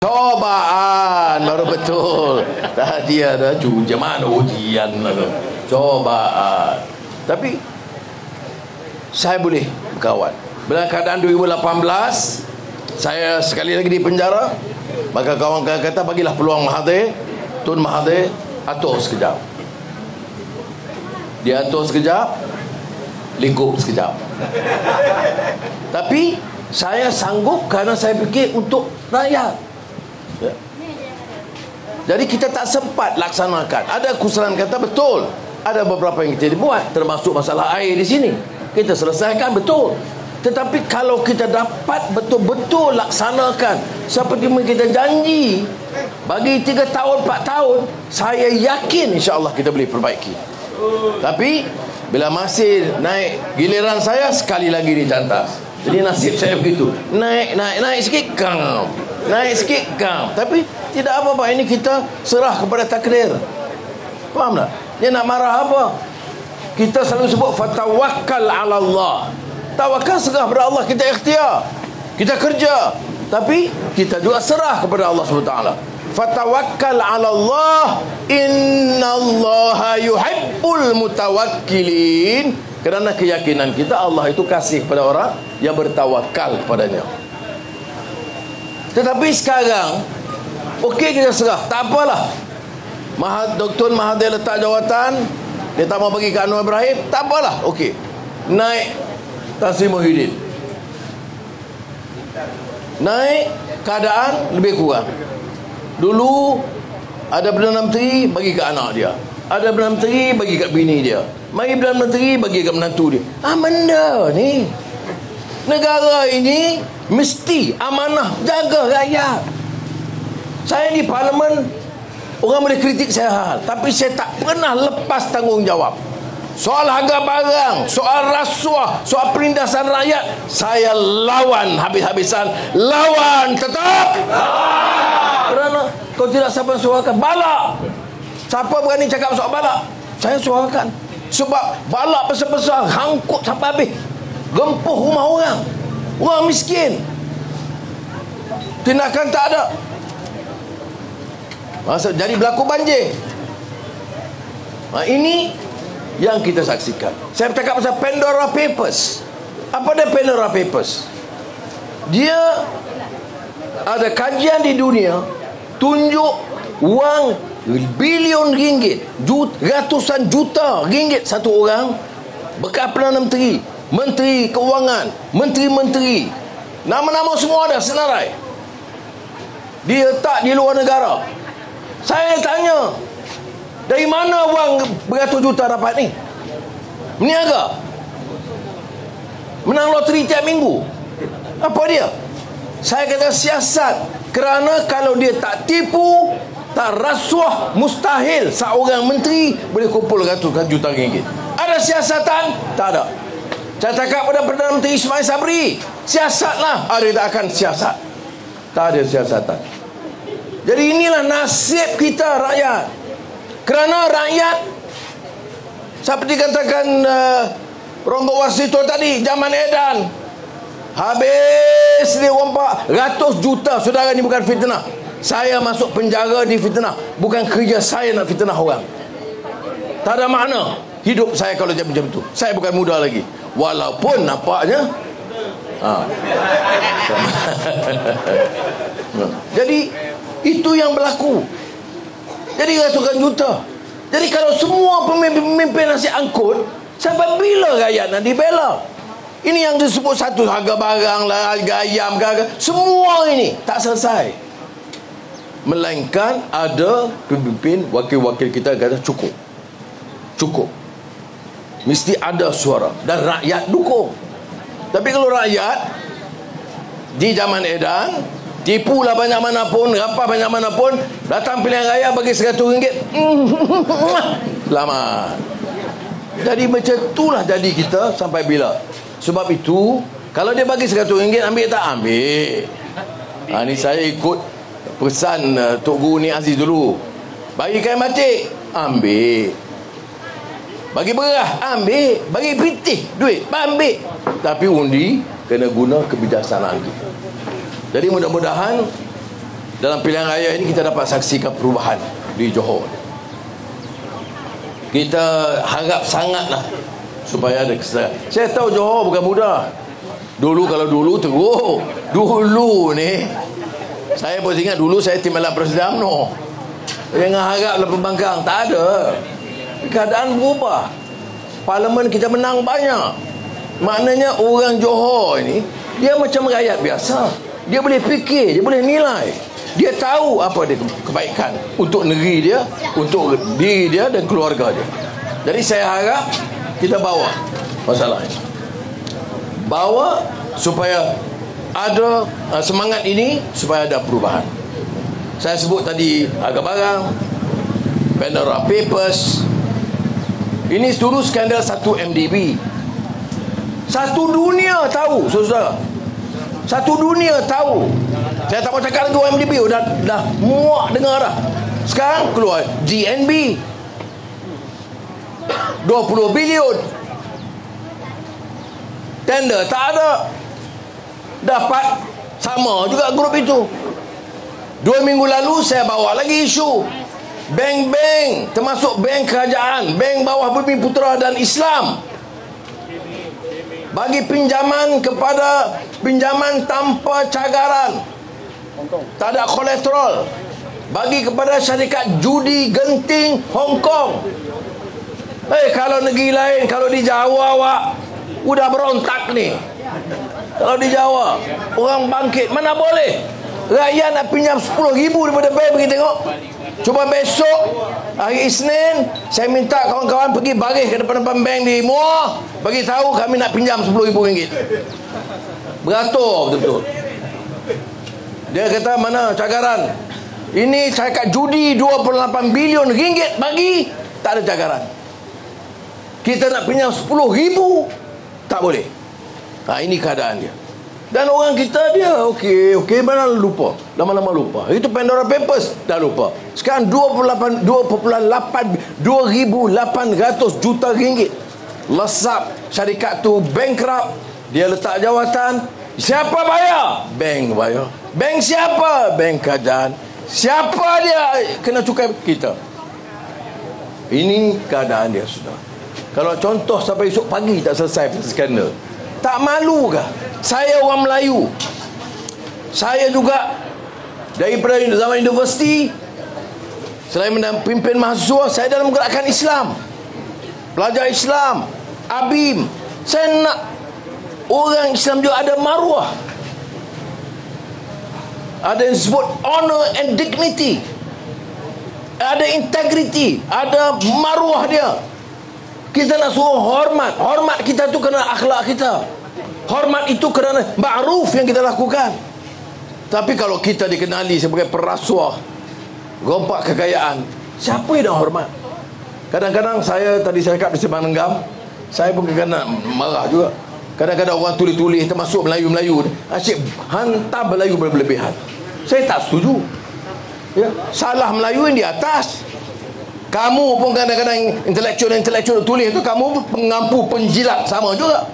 Cobaan baru betul. Tadi ada mana ujian lalu. Cobaan. Tapi saya boleh berkawan. Bila keadaan 2018 saya sekali lagi di penjara, maka kawan-kawan kata bagilah peluang Mahathir. Tun Mahathir atur sekejap. Dia atur sekejap, lingkup sekejap. Tapi saya sanggup kerana saya fikir untuk rakyat. Ya. Jadi kita tak sempat laksanakan. Ada kesalahan kata betul. Ada beberapa yang kita dibuat, termasuk masalah air di sini. Kita selesaikan betul. Tetapi kalau kita dapat betul-betul laksanakan seperti yang kita janji, bagi 3 tahun 4 tahun, saya yakin insya-Allah kita boleh perbaiki. Tapi bila masih naik giliran saya, sekali lagi dicantas. Jadi nasib saya begitu. Naik sikit gam. Naik sikit gam. Tapi tidak apa-apa, ini kita serah kepada takdir. Faham tak? Dia nak marah apa? Kita selalu sebut fatawakkal 'ala Allah. Tawakal serah kepada Allah, kita ikhtiar. Kita kerja. Tapi kita juga serah kepada Allah SWT. Fatawakkal 'ala Allah, innallaha yuhibbul mutawakkilin. Kerana keyakinan kita Allah itu kasih kepada orang yang bertawakal kepadanya. Tetapi sekarang okey, kita serah, tak apalah. Dr. Mahathir letak jawatan, dia tak mau bagi ke Anwar Ibrahim, tak apalah, okey. Naik Tan Sri Muhyiddin, naik keadaan lebih kurang. Dulu ada Perdana Menteri bagi ke anak dia, ada Perdana Menteri bagi ke bini dia, mari Perdana Menteri bagi ke menantu dia. Benda ni, negara ini mesti amanah jaga rakyat. Saya di parlimen, orang boleh kritik saya hal, tapi saya tak pernah lepas tanggungjawab. Soal harga barang, soal rasuah, soal penindasan rakyat, saya lawan habis-habisan. Lawan tetap. Kerana kau tidak siapa suarakan balak. Siapa berani cakap soal balak? Saya suarakan. Sebab balak besar-besar, hangkut sampai habis, gempuh rumah orang, orang miskin. Tindakan tak ada. Jadi berlaku banjir. Ini yang kita saksikan. Saya bercakap pasal Pandora Papers. Apa dia Pandora Papers? Dia ada kajian di dunia tunjuk wang bilion ringgit, ratusan juta ringgit satu orang bekas Perdana Menteri, Menteri Keuangan, Menteri-menteri, nama-nama semua ada senarai. Dia letak di luar negara. Saya tanya, dari mana wang beratus juta dapat ni? Meniaga, menang loteri tiap minggu. Apa dia? Saya kata siasat. Kerana kalau dia tak tipu, tak rasuah, mustahil seorang menteri boleh kumpul ratusan juta ringgit. Ada siasatan? Tak ada. Saya cakap pada Perdana Menteri Ismail Sabri, siasatlah. Dia tak akan siasat. Tak ada siasatan. Jadi inilah nasib kita rakyat. Kerana rakyat, seperti katakan Ronggo Wasito tadi, zaman edan, habis dia rompak ratus juta. Saudara, ni bukan fitnah. Saya masuk penjara di fitnah. Bukan kerja saya nak fitnah orang. Tak ada makna hidup saya kalau macam itu. Saya bukan muda lagi, walaupun nampaknya jadi itu yang berlaku. Jadi ratusan juta. Jadi kalau semua pemimpin nasi angkut, sampai bila rakyat nak dibela? Ini yang disebut satu, harga barang lah, harga ayam, harga, semua ini tak selesai. Melainkan ada pemimpin, wakil-wakil kita kata cukup. Cukup. Mesti ada suara dan rakyat dukung. Tapi kalau rakyat di zaman edan, tipulah banyak mana pun, rapah banyak mana pun, datang pilihan raya bagi RM100, selamat. Jadi macam itulah jadi kita sampai bila. Sebab itu kalau dia bagi RM100, ambil tak? Ambil. Ni saya ikut pesan Tok Guru Ni Aziz dulu. Bagi kain batik, ambil. Bagi beras, ambil. Bagi pitih, duit, ambil. Tapi undi kena guna kebijaksanaan kita. Jadi mudah-mudahan dalam pilihan raya ini kita dapat saksikan perubahan di Johor. Kita harap sangatlah supaya ada kesedaran. Saya tahu Johor bukan mudah. Dulu kalau dulu teruk. Dulu ni saya pun ingat dulu saya tim Malak Presiden UMNO. Jangan haraplah pembangkang. Tak ada. Keadaan berubah. Parlimen kita menang banyak. Maknanya orang Johor ini dia macam rakyat biasa. Dia boleh fikir, dia boleh nilai. Dia tahu apa dia kebaikan untuk negeri dia, untuk diri dia dan keluarga dia. Jadi saya harap kita bawa masalah ini. Bawa supaya ada semangat ini, supaya ada perubahan. Saya sebut tadi harga barang, Pandora Papers. Ini dulu skandal 1 MDB. Satu dunia tahu, saudara. Satu dunia tahu. Saya tak mau cakap lagi MDB, dah muak dengar dah. Sekarang keluar DNB 20 bilion. Tender tak ada. Dapat sama juga grup itu. 2 minggu lalu saya bawa lagi isu bank-bank, termasuk bank kerajaan, bank bawah Bumi Putera dan Islam, bagi pinjaman tanpa cagaran, tak ada kolateral, bagi kepada syarikat judi genting Hong Kong. Kalau negeri lain, kalau di Jawa awak udah berontak ni. Kalau di Jawa orang bangkit, mana boleh rakyat nak pinjam 10,000 daripada bank. Pergi tengok. Cuba besok hari Isnin saya minta kawan-kawan pergi baris ke depan-depan bank di Muar, bagi tahu kami nak pinjam RM10,000. Beratur betul-betul. Dia kata mana cagaran. Ini syarikat judi 28 bilion ringgit bagi, tak ada cagaran. Kita nak pinjam 10,000 tak boleh. Ini keadaan dia. Dan orang kita dia okey mana lupa. Lama-lama lupa. Itu Pandora Papers dah lupa. Sekarang 2,800 juta ringgit. Lesap syarikat tu bankrupt. Dia letak jawatan. Siapa bayar? Bank bayar. Bank siapa? Bank kerajaan. Siapa dia kena cukai? Kita. Ini keadaan dia sudah. Kalau contoh sampai esok pagi tak selesai skandal, tak malu kah? Saya orang Melayu. Saya juga daripada zaman universiti, selain pimpin mahasiswa, saya dalam gerakan Islam, pelajar Islam, ABIM. Saya nak orang Islam juga ada maruah, ada yang disebut honor and dignity, ada integrity, ada maruah dia. Kita nak suruh hormat. Hormat kita tu kerana akhlak kita. Hormat itu kerana ma'ruf yang kita lakukan. Tapi kalau kita dikenali sebagai perasuah, rompak kekayaan, siapa yang nak hormat? Kadang-kadang saya cakap di Sembang Nenggam, saya pun kadang marah juga. Kadang-kadang orang tulis-tulis, termasuk Melayu-Melayu, asyik hantar Melayu berlebihan. Saya tak setuju. Ya, salah Melayu yang di atas. Kamu pun kadang-kadang intelektual tulis tu, kamu pengampu penjilat sama juga.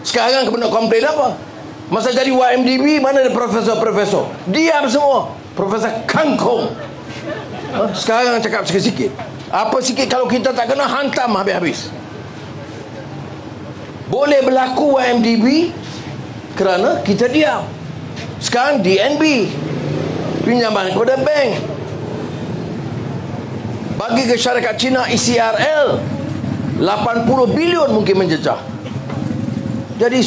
Sekarang kena komplain apa? Masa jadi YMDB, mana ada profesor-profesor? Diam semua. Profesor kangkung. Sekarang cakap sikit-sikit. Apa sikit kalau kita tak kena hantam habis-habis. Boleh berlaku YMDB kerana kita diam. Sekarang DNB, pinjaman kepada bank, bagi ke syarikat Cina ECRL 80 bilion mungkin menjejah. Jadi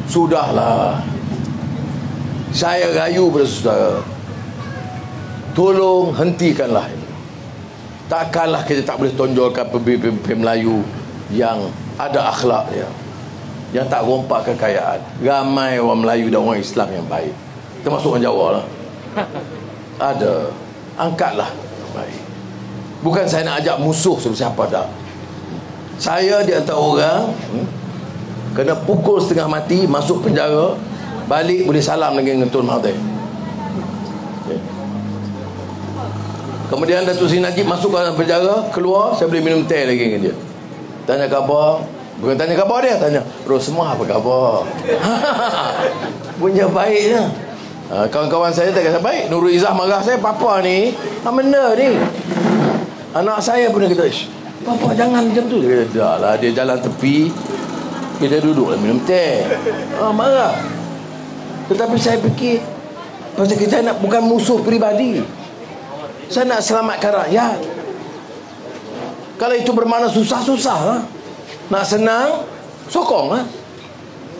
sudahlah. Saya rayu pada saudara, tolong hentikanlah ini. Takkanlah kita tak boleh tonjolkan pemimpin Melayu yang ada akhlak dia, yang tak rompak kekayaan. Ramai orang Melayu dan orang Islam yang baik, termasuk orang Jawa lah. Ada, angkatlah yang baik. Bukan saya nak ajak musuh siapa tak. Saya di antara orang kena pukul setengah mati, masuk penjara, balik boleh salam lagi dengan Tun Mahathir. Okay. Kemudian Datuk Seri Najib masuk ke dalam penjara, keluar, saya boleh minum teh lagi dengan dia. Tanya khabar. Bukan tanya khabar dia, tanya, bro semua apa khabar? Punya baiknya. Kawan-kawan saya tak kata, baik, Nurul Izzah marah saya, papa ni benda ni. Anak saya pun kata, papa jangan macam tu. Dia kata, dah lah, dia jalan tepi, kita duduk minum teh. Marah. Tetapi saya fikir, pasal kita nak bukan musuh peribadi, saya nak selamatkan rakyat. Kalau itu bermakna susah-susah lah. Nak senang, sokong lah.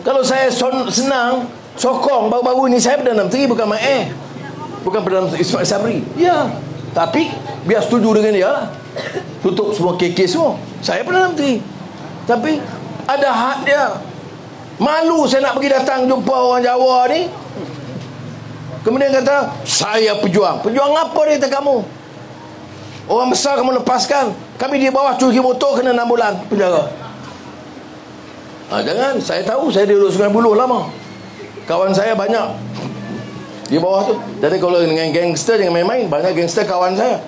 Kalau saya senang, sokong. Baru-baru ni saya Perdana Menteri, bukan Mak bukan Perdana Menteri Ismail Sabri. Ya, tapi biar setuju dengan dia lah. Tutup semua kes semua. Saya Perdana Menteri, tapi ada hak dia. Malu saya nak pergi datang jumpa orang Jawa ni. Kemudian kata, saya pejuang. Pejuang apa dia kata kamu? Orang besar kamu lepaskan, kami di bawah curi motor kena 6 bulan penjara. Jangan. Saya tahu, saya duduk Sungai Buloh lama. Kawan saya banyak di bawah tu. Jadi kalau dengan gangster jangan main-main. Banyak gangster kawan saya.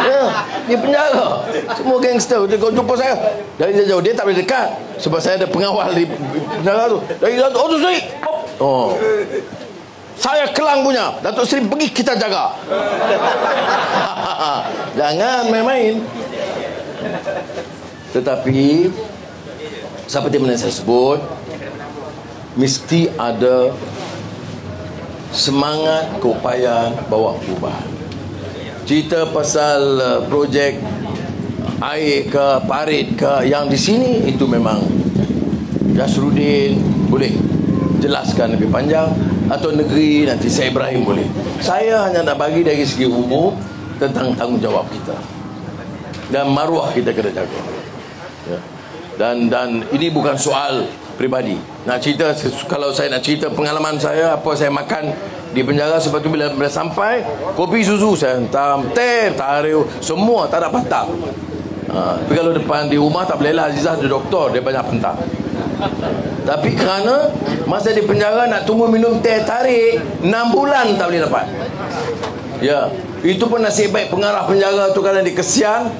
Ya, di penjara. Semua gangster. Kau jumpa saya dari jauh, dia tak boleh dekat sebab saya ada pengawal di penjara tu. Dari jauh, Datuk Seri. Saya Kelang punya, Datuk Seri pergi, kita jaga. Jangan main-main. Tetapi seperti mana saya sebut, mesti ada semangat keupayaan bawa perubahan. Cerita pasal projek air ke, parit ke, yang di sini itu memang Jasrudin boleh jelaskan lebih panjang, atau negeri nanti saya Ibrahim boleh. Saya hanya nak bagi dari segi umum tentang tanggungjawab kita dan maruah kita kena jaga. Ya. Dan ini bukan soal pribadi. Nak cerita, kalau saya nak cerita pengalaman saya, apa saya makan di penjara, sebab tu bila sampai, kopi susu saya hentam, teh, tarik, semua tak ada patah. Tapi kalau depan di rumah tak boleh lah, Azizah ada doktor, dia banyak pentang. Tapi kerana masa di penjara nak tunggu minum teh tarik 6 bulan tak boleh dapat. Ya, itu pun nasib baik pengarah penjara tu, kadang dia kesian.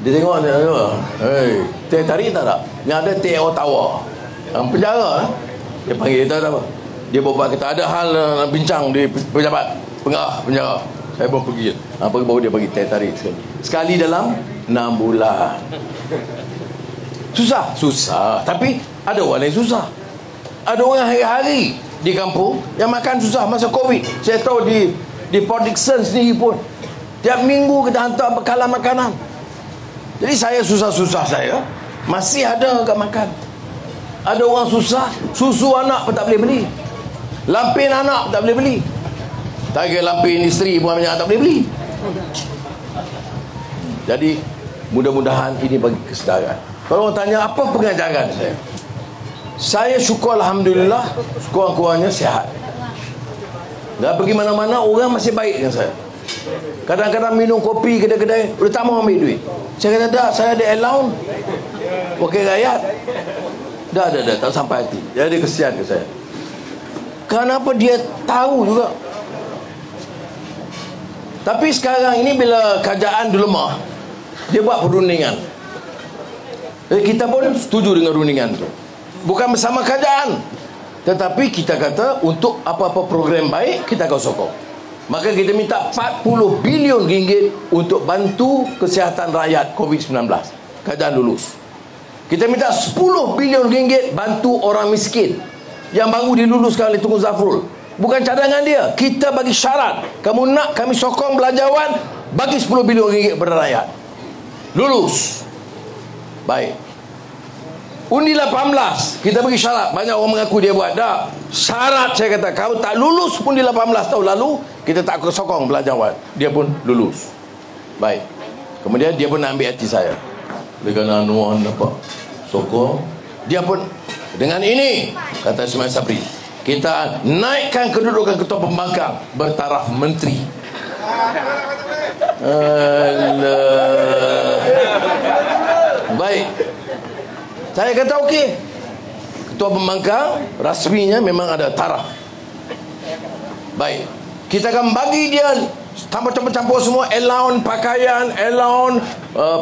Dia tengok, hey, teh tarik tak ada? Yang ada teh Ottawa. Yang penjara, dia panggil dia tak apa. Dia buat kita ada hal nak bincang di pejabat pengarah penjara. Saya pun pergi. Baru dia bagi teh tarik sekali dalam 6 bulan. Susah. Tapi ada orang lain susah. Ada orang hari-hari di kampung yang makan susah masa Covid. Saya tahu di Port Dickson sendiri pun tiap minggu kita hantar bekalan makanan. Jadi saya susah-susah saya masih ada kat makan. Ada orang susah, susu anak pun tak boleh beli, lampin anak pun tak boleh beli. Tak kira lampin isteri pun banyak tak boleh beli. Jadi mudah-mudahan ini bagi kesedaran. Kalau orang tanya apa pengajaran saya syukur alhamdulillah, sekurang-kurangnya sihat. Dah pergi mana-mana orang masih baik dengan saya. Kadang-kadang minum kopi kedai-kedai, udah tak mau ambil duit. Saya kata dah, saya ada allowance wakil rakyat. Dah, tak sampai hati. Jadi kesian ke saya. Kenapa dia tahu juga. Tapi sekarang ini bila kerajaan dilemah, dia buat perundingan. Jadi kita pun setuju dengan rundingan itu. Bukan bersama kerajaan, tetapi kita kata untuk apa-apa program baik kita akan sokong. Maka kita minta 40 bilion ringgit untuk bantu kesihatan rakyat COVID-19. Kerajaan lulus. Kita minta 10 bilion ringgit bantu orang miskin yang baru diluluskan oleh Tunku Zafrul. Bukan cadangan dia, kita bagi syarat. Kamu nak kami sokong belanjawan, bagi 10 bilion ringgit kepada rakyat. Lulus. Baik. Undi 18, kita bagi syarat. Banyak orang mengaku dia buat. Tak. Syarat saya kata, kalau tak lulus undi 18 tahun lalu, kita tak akan sokong belanjawan. Dia pun lulus. Baik. Kemudian dia pun nak ambil hati saya. Dengan anuan dapat sokong. Dia pun dengan ini, kata Ismail Sabri, kita naikkan kedudukan ketua pembangkang bertaraf menteri. Allah. Baik. Saya kata okey. Ketua pembangkang rasminya memang ada taraf. Baik. Kita akan bagi dia campur-campur semua, allowance pakaian, allowance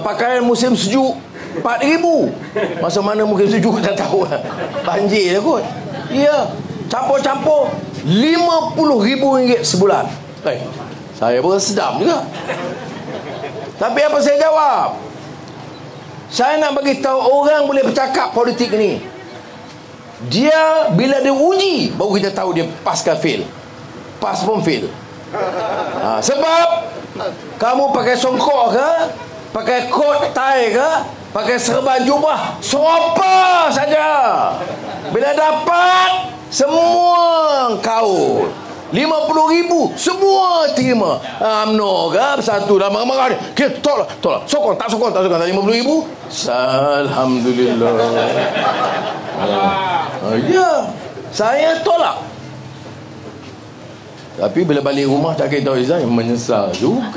pakaian musim sejuk 4,000. Masa mana musim sejuk tak tahu. Banjir lah kot. Ya. campur-campur RM50,000 sebulan. Saya pun sedap juga. Tapi apa saya jawab? Saya nak bagi tahu orang boleh bercakap politik ni. Dia bila dia uji baru kita tahu dia pas ke fail. Pas pun fail. Sebab kamu pakai songkok ke, pakai coat tie ke, pakai serban jubah, sopa saja. Bila dapat semua kau RM50,000 semua terima. UMNO ke satu dah marah-marah ni. Kita tolak. Sokong tak RM50,000. Alhamdulillah. Ya, saya tolak. Tapi bila balik rumah tak kira tahu Izan, menyesal juga.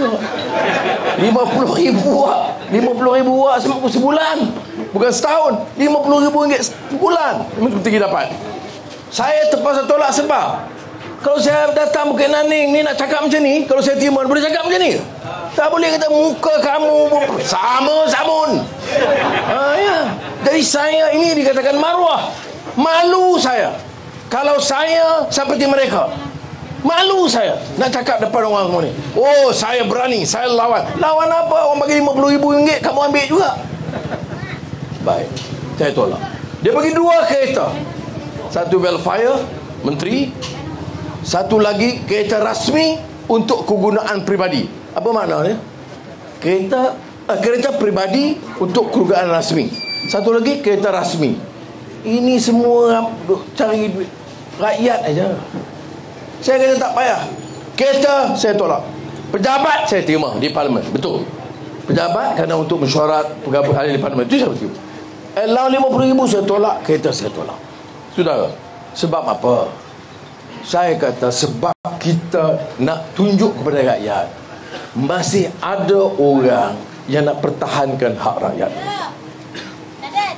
RM50,000 sebulan. Bukan setahun. RM50,000 sebulan. Mesti dapat. Saya terpaksa tolak sebab kalau saya datang Bukit Naning ni nak cakap macam ni, kalau saya terima, boleh cakap macam ni? Tak boleh kata muka kamu sama samun. Ya. Jadi saya ini dikatakan maruah. Malu saya. Kalau saya seperti mereka. Malu saya nak cakap depan orang semua ni. Oh, saya berani, saya lawan. Lawan apa? Orang bagi RM50,000, kamu ambil juga. Baik, saya tolak. Dia bagi 2 kereta. Satu welfare, menteri. Satu lagi kereta rasmi untuk kegunaan peribadi. Apa maknanya? Kereta peribadi untuk kegunaan rasmi. Satu lagi kereta rasmi. Ini semua cari duit rakyat aja. Saya kata tak payah. Kereta saya tolak. Pejabat saya terima di parlimen. Betul. Pejabat kerana untuk mesyuarat pegawai ahli di parlimen. Itu saya terima. Allowance RM50,000 saya tolak. Kereta saya tolak. Saudara, sebab apa? Saya kata sebab kita nak tunjuk kepada rakyat masih ada orang yang nak pertahankan hak rakyat.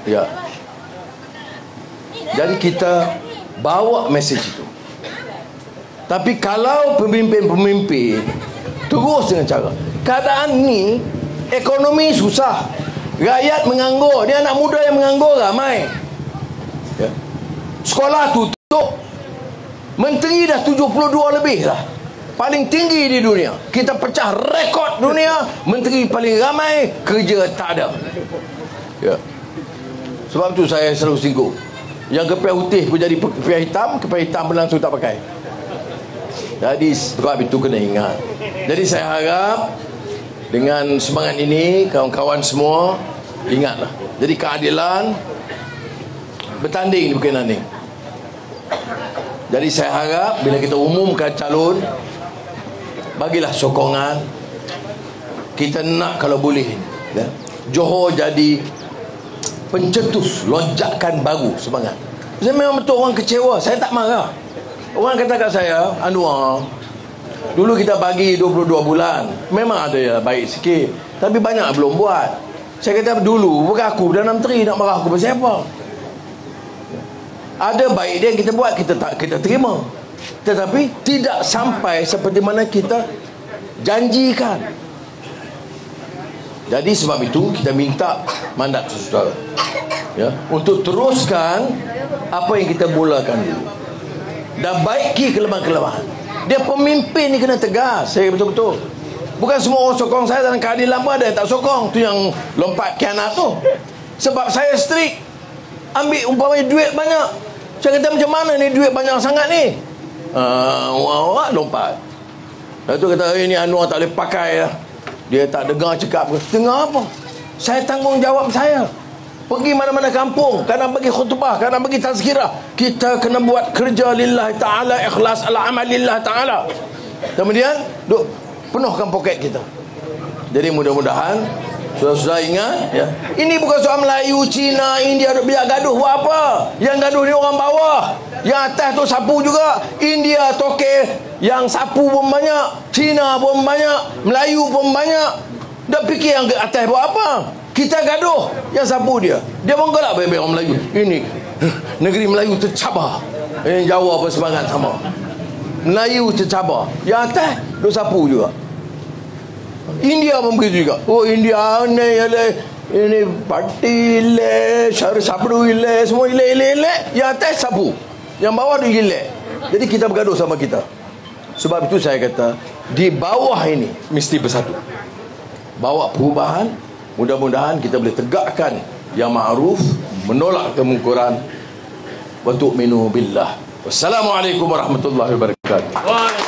Ya. Jadi kita bawa mesej itu. Tapi kalau pemimpin-pemimpin terus dengan cara keadaan ni, ekonomi susah, rakyat menganggur, dia anak muda yang menganggur ramai, ya. Sekolah tutup, menteri dah 72 lebih lah, paling tinggi di dunia. Kita pecah rekod dunia, menteri paling ramai, kerja tak ada, ya. Sebab tu saya selalu singgung, yang kepiah putih pun jadi kepiah hitam pun langsung tak pakai. Jadi sebab itu kena ingat. Jadi saya harap dengan semangat ini kawan-kawan semua ingatlah. Jadi keadilan bertanding di Bukit Naning. Jadi saya harap bila kita umumkan calon, bagilah sokongan. Kita nak kalau boleh, ya, Johor jadi pencetus lonjakan baru semangat. Saya memang betul orang kecewa. Saya tak marah. Orang kata kat saya, Anwar, dulu kita bagi 22 bulan, memang ada ya baik sikit, tapi banyak belum buat. Saya kata dulu, bukan aku Perdana Menteri nak marah aku pasal apa. Ada baik dia yang kita buat, kita terima. Tetapi tidak sampai seperti mana kita janjikan. Jadi sebab itu kita minta mandat saudara, ya, untuk teruskan apa yang kita mulakan dulu dan baiki kelemahan-kelemahan. Dia pemimpin ni kena tegas. Saya betul-betul, bukan semua orang sokong saya dalam keadilan pun ada yang tak sokong. Tu yang lompat kianat tu. Sebab saya strict. Ambil umpamanya duit banyak, saya kata macam mana ni duit banyak sangat ni, lompat. Lepas tu kata ini Anwar tak boleh pakai lah. Dia tak dengar cakap. Dengar apa? Saya tanggungjawab saya. Pergi mana-mana kampung, kadang bagi khutbah, kadang bagi tazkirah. Kita kena buat kerja lillahi ta'ala, ikhlas ala amal lillahi ta'ala. Kemudian duk penuhkan poket kita. Jadi mudah-mudahan sudah ingat, ya, ini bukan soal Melayu, Cina, India duk biar gaduh buat apa. Yang gaduh ni orang bawah. Yang atas tu sapu juga. India toke yang sapu pun banyak, Cina pun banyak, Melayu pun banyak. Dah fikir yang ke atas buat apa? Kita gaduh, yang sapu dia. Dia pun galak baik-baik orang Melayu. Ini negeri Melayu tercabar. Yang Jawa pun semangat sama. Melayu tercabar. Yang atas duk sapu juga. India pun begitu juga. Oh India ini parti ile, syar sabdu ile, semua ile. Yang atas sapu. Yang bawah dia jelek. Jadi kita bergaduh sama kita. Sebab itu saya kata, di bawah ini mesti bersatu. Bawa perubahan. Mudah-mudahan kita boleh tegakkan yang ma'ruf, menolak kemungkaran. Wa tu'minu billah. Wassalamualaikum warahmatullahi wabarakatuh.